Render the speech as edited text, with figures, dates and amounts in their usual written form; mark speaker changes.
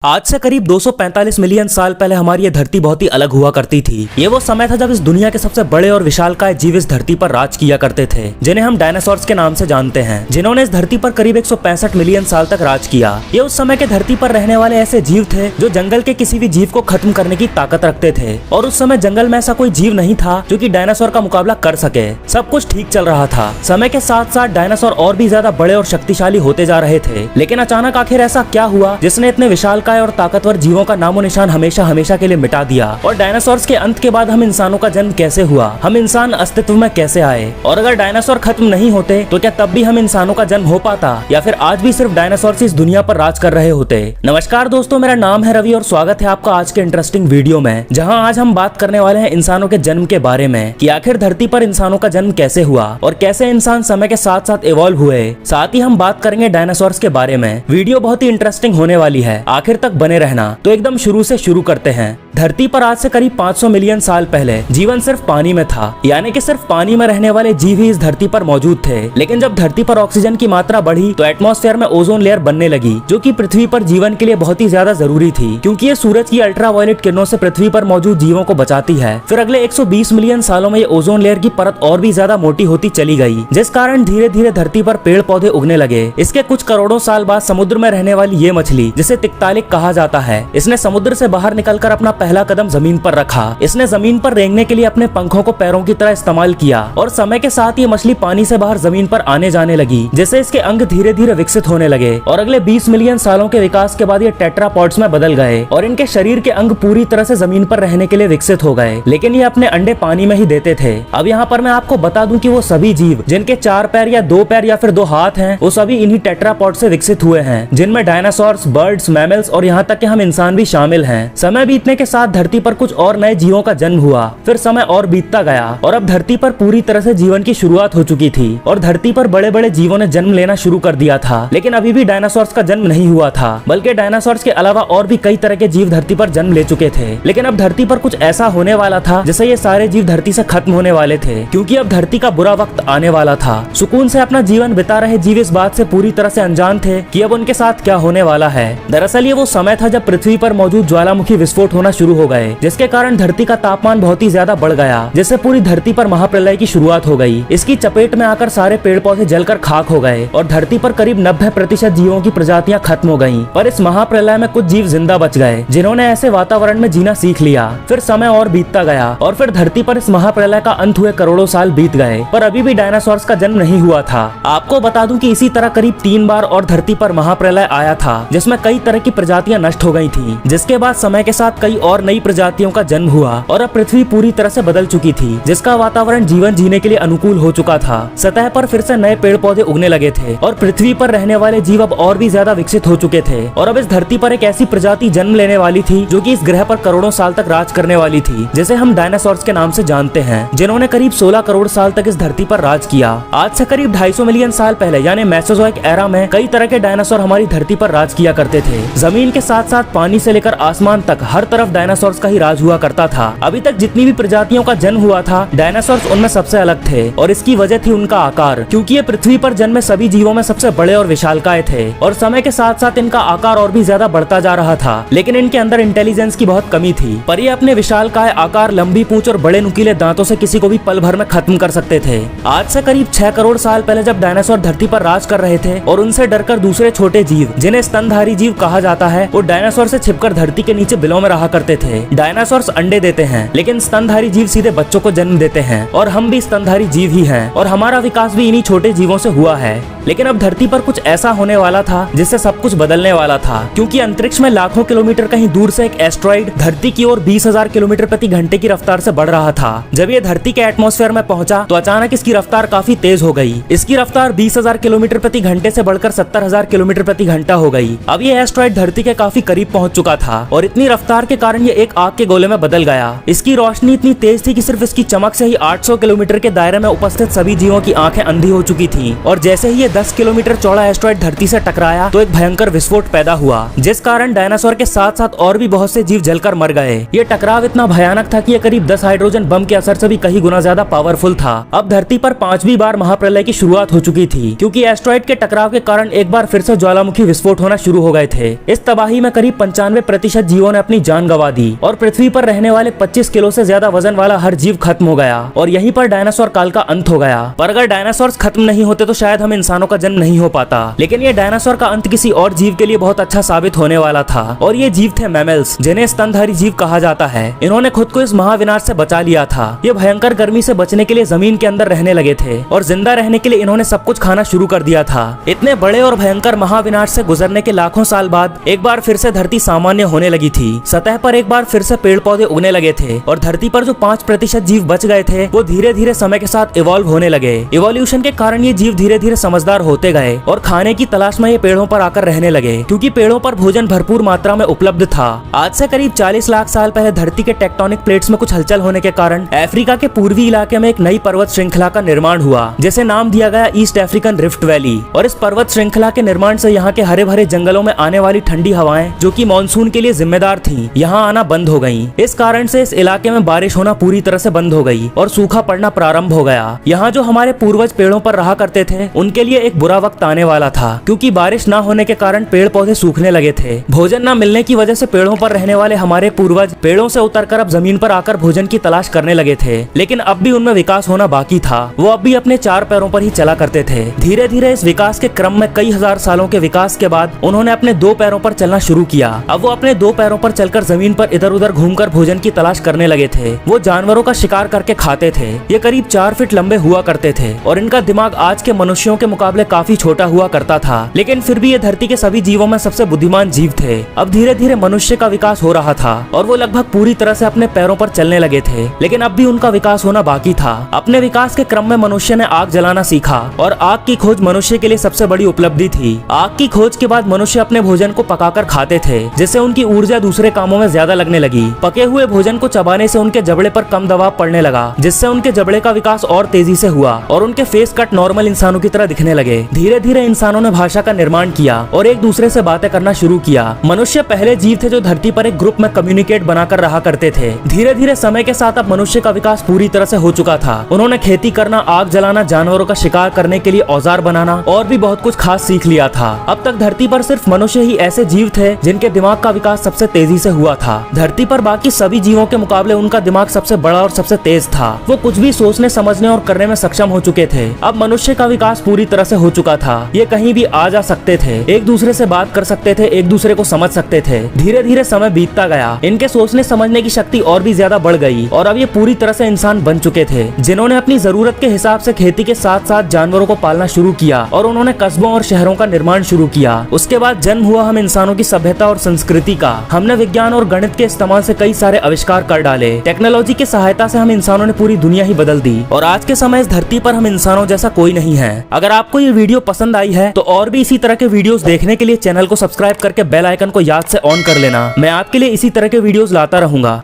Speaker 1: आज से करीब 245 मिलियन साल पहले हमारी ये धरती बहुत ही अलग हुआ करती थी। ये वो समय था जब इस दुनिया के सबसे बड़े और विशालकाय जीव इस धरती पर राज किया करते थे, जिन्हें हम डायनासोर्स के नाम से जानते हैं, जिन्होंने इस धरती पर करीब 165 मिलियन साल तक राज किया। ये उस समय के धरती पर रहने वाले ऐसे जीव थे जो जंगल के किसी भी जीव को खत्म करने की ताकत रखते थे, और उस समय जंगल में ऐसा कोई जीव नहीं था जो कि डायनासोर का मुकाबला कर सके। सब कुछ ठीक चल रहा था। समय के साथ साथ डायनासोर और भी ज्यादा बड़े और शक्तिशाली होते जा रहे थे, लेकिन अचानक आखिर ऐसा क्या हुआ जिसने इतने विशालकाय और ताकतवर जीवों का नामो निशान हमेशा हमेशा के लिए मिटा दिया। और डायनासोर्स के अंत के बाद हम इंसानों का जन्म कैसे हुआ, हम इंसान अस्तित्व में कैसे आए, और अगर डायनासोर खत्म नहीं होते तो क्या तब भी हम इंसानों का जन्म हो पाता, या फिर आज भी सिर्फ डायनासोर इस दुनिया पर राज कर रहे होते। नमस्कार दोस्तों, मेरा नाम है रवि और स्वागत है आपका आज के इंटरेस्टिंग वीडियो में, जहाँ आज हम बात करने वाले हैं इंसानों के जन्म के बारे में, कि आखिर धरती पर इंसानों का जन्म कैसे हुआ और कैसे इंसान समय के साथ साथ इवॉल्व हुए। साथ ही हम बात करेंगे डायनासोर्स के बारे में। वीडियो बहुत ही इंटरेस्टिंग होने वाली है, आखिर तक बने रहना। तो एकदम शुरू से शुरू करते हैं। धरती पर आज से करीब 500 मिलियन साल पहले जीवन सिर्फ पानी में था, यानी कि सिर्फ पानी में रहने वाले जीव ही इस धरती पर मौजूद थे। लेकिन जब धरती पर ऑक्सीजन की मात्रा बढ़ी तो एटमॉस्फेयर में ओजोन लेयर बनने लगी, जो कि पृथ्वी पर जीवन के लिए बहुत ही ज्यादा जरूरी थी, क्योंकि ये सूरज की अल्ट्रावायलेट किरणों से पृथ्वी पर मौजूद जीवों को बचाती है। फिर अगले 120 मिलियन सालों में ये ओजोन लेयर की परत और भी ज्यादा मोटी होती चली गई, जिस कारण धीरे धीरे धरती पर पेड़ पौधे उगने लगे। इसके कुछ करोड़ों साल बाद समुद्र में रहने वाली ये मछली, जिसे तिक्तालिक कहा जाता है, इसने समुद्र से बाहर निकलकर अपना पहला कदम जमीन पर रखा। इसने जमीन पर रेंगने के लिए अपने पंखों को पैरों की तरह इस्तेमाल किया, और समय के साथ ये मछली पानी से बाहर जमीन पर आने जाने लगी, जिससे इसके अंग धीरे धीरे विकसित होने लगे। और अगले 20 मिलियन सालों के विकास के बाद ये टेट्रापॉड्स में बदल गए, और इनके शरीर के अंग पूरी तरह से जमीन पर रहने के लिए विकसित हो गए, लेकिन ये अपने अंडे पानी में ही देते थे। अब यहाँ पर मैं आपको बता दूं कि वो सभी जीव जिनके 4 पैर या 2 पैर या फिर 2 हाथ हैं, वो सभी इन्हीं टेट्रापॉड से विकसित हुए हैं, जिनमें डायनासोर्स, बर्ड्स, मैमल्स और यहाँ तक कि हम इंसान भी शामिल हैं। समय बीतने के साथ धरती पर कुछ और नए जीवों का जन्म हुआ। फिर समय और बीतता गया, और अब धरती पर पूरी तरह से जीवन की शुरुआत हो चुकी थी, और धरती पर बड़े बड़े जीवों ने जन्म लेना शुरू कर दिया था। लेकिन अभी भी डायनासोर्स का जन्म नहीं हुआ था, बल्कि डायनासोर्स के अलावा और भी कई तरह के जीव धरती पर जन्म ले चुके थे। लेकिन अब धरती पर कुछ ऐसा होने वाला था जिससे ये सारे जीव धरती से खत्म होने वाले थे, क्योंकि अब धरती का बुरा वक्त आने वाला था। सुकून से अपना जीवन बिता रहे जीव इस बात से पूरी तरह से अनजान थे कि अब उनके साथ क्या होने वाला है। दरअसल ये वो समय था जब पृथ्वी पर मौजूद ज्वालामुखी विस्फोट होना शुरू हो गए, जिसके कारण धरती का तापमान बहुत ही ज्यादा बढ़ गया, जिससे पूरी धरती पर महाप्रलय की शुरुआत हो गई। इसकी चपेट में आकर सारे पेड़ पौधे जलकर खाक हो गए, और धरती पर करीब 90% जीवों की प्रजातियां खत्म हो गईं। पर इस महाप्रलय में कुछ जीव जिंदा बच गए, जिन्होंने ऐसे वातावरण में जीना सीख लिया। फिर समय और बीतता गया, और फिर धरती पर इस महाप्रलय का अंत हुए करोड़ों साल बीत गए, पर अभी भी डायनासोर्स का जन्म नहीं हुआ था। आपको बता दूं कि इसी तरह करीब 3 बार और धरती पर महाप्रलय आया था, जिसमें कई तरह की प्रजातियां नष्ट हो गई थी, जिसके बाद समय के साथ कई और नई प्रजातियों का जन्म हुआ, और अब पृथ्वी पूरी तरह से बदल चुकी थी, जिसका वातावरण जीवन जीने के लिए अनुकूल हो चुका था। सतह पर फिर से नए पेड़ पौधे उगने लगे थे, और पृथ्वी पर रहने वाले जीव अब और भी ज्यादा विकसित हो चुके थे। और अब इस धरती पर एक ऐसी प्रजाति जन्म लेने वाली थी जो कि इस ग्रह पर करोड़ों साल तक राज करने वाली थी, जिसे हम डायनासोर्स के नाम से जानते हैं, जिन्होंने करीब 16 करोड़ साल तक इस धरती पर राज किया। आज से करीब 250 मिलियन साल पहले यानी मेसोजोइक एरा में कई तरह के डायनासोर हमारी धरती पर राज किया करते थे। जमीन के साथ साथ पानी से लेकर आसमान तक हर तरफ डायनासोर्स का ही राज हुआ करता था। अभी तक जितनी भी प्रजातियों का जन्म हुआ था, डायनासोर्स उनमें सबसे अलग थे, और इसकी वजह थी उनका आकार, क्योंकि ये पृथ्वी पर जन्मे सभी जीवों में सबसे बड़े और विशालकाय थे। और समय के साथ साथ इनका आकार और भी ज्यादा बढ़ता जा रहा था, लेकिन इनके अंदर इंटेलिजेंस की बहुत कमी थी। पर ये अपने विशालकाय आकार, लंबी पूंछ और बड़े नुकीले दांतों से किसी को भी पल भर में खत्म कर सकते थे। आज से करीब 6 करोड़ साल पहले जब डायनासोर धरती पर राज कर रहे थे, और उनसे डरकर दूसरे छोटे जीव, जिन्हें स्तनधारी जीव कहा जाता है, वो डायनासोर से छिपकर धरती के नीचे बिलों में रहा करते थे। डायनासोर्स अंडे देते हैं, लेकिन स्तनधारी जीव सीधे बच्चों को जन्म देते हैं, और हम भी स्तनधारी जीव ही हैं, और हमारा विकास भी इन्हीं छोटे जीवों से हुआ है। लेकिन अब धरती पर कुछ ऐसा होने वाला था जिससे सब कुछ बदलने वाला था, क्योंकि अंतरिक्ष में लाखों किलोमीटर कहीं दूर से एक एस्ट्रॉइड धरती की ओर 20,000 किलोमीटर प्रति घंटे की रफ्तार से बढ़ रहा था। जब ये धरती के एटमॉस्फेयर में पहुंचा तो अचानक इसकी रफ्तार काफी तेज हो गई। इसकी रफ्तार 20,000 किलोमीटर प्रति घंटे से बढ़कर 70,000 किलोमीटर प्रति घंटा हो गई। अब ये एस्ट्रॉइड धरती के काफी करीब पहुंच चुका था, और इतनी रफ्तार के कारण ये एक आग के गोले में बदल गया। इसकी रोशनी इतनी तेज थी कि सिर्फ इसकी चमक से ही 800 किलोमीटर के दायरे में उपस्थित सभी जीवों की आंखें अंधी हो चुकी थी। और जैसे ही ये 10 किलोमीटर चौड़ा एस्ट्रॉइड धरती से टकराया तो एक भयंकर विस्फोट पैदा हुआ, जिस कारण डायनासोर के साथ साथ और भी बहुत से जीव जलकर मर गए। ये टकराव इतना भयानक था कि ये करीब 10 हाइड्रोजन बम के असर से भी कहीं गुना ज्यादा पावरफुल था। अब धरती पर 5वीं बार महाप्रलय की शुरुआत हो चुकी थी, क्योंकि एस्ट्रॉइड के टकराव के कारण एक बार फिर से ज्वालामुखी विस्फोट होना शुरू हो गए थे। इस तबाही में करीब 95% जीवों ने अपनी जान गंवा दी और पृथ्वी पर रहने वाले 25 किलो से ज्यादा वजन वाला हर जीव खत्म हो गया और यहीं पर डायनासोर काल का अंत हो गया। पर अगर डायनासोर खत्म नहीं होते तो शायद हम इंसानों का जन्म नहीं हो पाता, लेकिन ये डायनासोर का अंत किसी और जीव के लिए बहुत अच्छा साबित होने वाला था और ये जीव थे मैमल्स, जिन्हें स्तनधारी जीव कहा जाता है। इन्होंने खुद को इस महाविनाश से बचा लिया था। ये भयंकर गर्मी से बचने के लिए जमीन के अंदर रहने लगे थे और जिंदा रहने के लिए इन्होंने सब कुछ खाना शुरू कर दिया था। इतने बड़े और भयंकर महाविनाश से गुजरने के लाखों साल बाद एक बार फिर से धरती सामान्य होने लगी थी। सतह पर एक बार फिर से पेड़ पौधे उगने लगे थे और धरती पर जो 5% जीव बच गए थे वो धीरे धीरे समय के साथ इवॉल्व होने लगे। इवोल्यूशन के कारण ये जीव धीरे धीरे समझदार होते गए और खाने की तलाश में ये पेड़ों पर आकर रहने लगे, क्योंकि पेड़ों पर भोजन भरपूर मात्रा में उपलब्ध था। आज से करीब 40 लाख साल पहले धरती के टेक्टोनिक प्लेट्स में कुछ हलचल होने के कारण अफ्रीका के पूर्वी इलाके में एक नई पर्वत श्रृंखला का निर्माण हुआ, जिसे नाम दिया गया ईस्ट अफ्रीकन रिफ्ट वैली। और इस पर्वत श्रृंखला के निर्माण से यहाँ के हरे भरे जंगलों में आने वाली ठंडी हवाएं, जो कि मानसून के लिए जिम्मेदार थीं, यहाँ आना बंद हो गईं। इस कारण से इस इलाके में बारिश होना पूरी तरह से बंद हो गई और सूखा पड़ना प्रारंभ हो गया। यहाँ जो हमारे पूर्वज पेड़ों पर रहा करते थे उनके लिए एक बुरा वक्त आने वाला था, क्योंकि बारिश न होने के कारण पेड़ पौधे सूखने लगे थे। भोजन न मिलने की वजह से पेड़ों पर रहने वाले हमारे पूर्वज पेड़ों से उतरकर अब जमीन पर आकर भोजन की तलाश करने लगे थे, लेकिन अब भी उनमें विकास होना बाकी था। वो अब भी अपने 4 पैरों पर ही चला करते थे। धीरे धीरे इस विकास के क्रम में कई हजार सालों के विकास के बाद उन्होंने अपने 2 पैरों पर चलना शुरू किया। अब वो अपने 2 पैरों पर चलकर जमीन पर इधर उधर घूमकर भोजन की तलाश करने लगे थे। वो जानवरों का शिकार करके खाते थे। ये करीब 4 फीट लंबे हुआ करते थे और इनका दिमाग आज के मनुष्यों के मुकाबले काफी छोटा हुआ करता था, लेकिन फिर भी ये धरती के सभी जीवों में सबसे बुद्धिमान जीव थे। अब धीरे धीरे मनुष्य का विकास हो रहा था और वो लगभग पूरी तरह से अपने पैरों पर चलने लगे थे, लेकिन अब भी उनका विकास होना बाकी था। अपने विकास के क्रम में मनुष्य ने आग जलाना सीखा और आग की खोज मनुष्य के लिए सबसे बड़ी उपलब्धि थी। आग की खोज के बाद मनुष्य अपने भोजन को पकाकर खाते थे, जिससे उनकी ऊर्जा दूसरे कामों में ज्यादा लगने लगी। पके हुए भोजन को चबाने से उनके जबड़े पर कम दबाव पड़ने लगा, जिससे उनके जबड़े का विकास और तेजी से हुआ और उनके फेस कट नॉर्मल इंसानों की तरह दिखने लगे। धीरे धीरे इंसानों ने भाषा का निर्माण किया और एक दूसरे से बातें करना शुरू किया। मनुष्य पहले जीव थे जो धरती पर एक ग्रुप में कम्युनिकेट बनाकर रहा करते थे। धीरे धीरे समय के साथ अब मनुष्य का विकास पूरी तरह से हो चुका था। उन्होंने खेती करना, आग जलाना, जानवरों का शिकार करने के लिए औजार बनाना और भी बहुत कुछ खास सीख लिया था। अब तक धरती पर सिर्फ मनुष्य ही ऐसे जीव थे जिनके दिमाग का विकास सबसे तेजी से हुआ था। धरती पर बाकी सभी जीवों के मुकाबले उनका दिमाग सबसे बड़ा और सबसे तेज था। वो कुछ भी सोचने, समझने और करने में सक्षम हो चुके थे। अब मनुष्य का विकास पूरी तरह से हो चुका था। ये कहीं भी आ जा सकते थे, एक दूसरे से बात कर सकते थे, एक दूसरे को समझ सकते थे। धीरे धीरे समय बीतता गया, इनके सोचने समझने की शक्ति और भी ज्यादा बढ़ गई और अब ये पूरी तरह से इंसान बन चुके थे, जिन्होंने अपनी जरूरत के हिसाब से खेती के साथ साथ जानवरों को पालना शुरू किया और उन्होंने कस्बों और शहरों का निर्माण शुरू किया। उसके बाद जन्म हुआ हम इंसानों की सभ्यता और संस्कृति का। हमने विज्ञान और गणित के इस्तेमाल से कई सारे आविष्कार कर डाले। टेक्नोलॉजी की सहायता से हम इंसानों ने पूरी दुनिया ही बदल दी और आज के समय इस धरती पर हम इंसानों जैसा कोई नहीं है। अगर आपको ये वीडियो पसंद आई है तो और भी इसी तरह के वीडियोस देखने के लिए चैनल को सब्सक्राइब करके बेल आइकन को याद से ऑन कर लेना। मैं आपके लिए इसी तरह के वीडियोस लाता रहूंगा।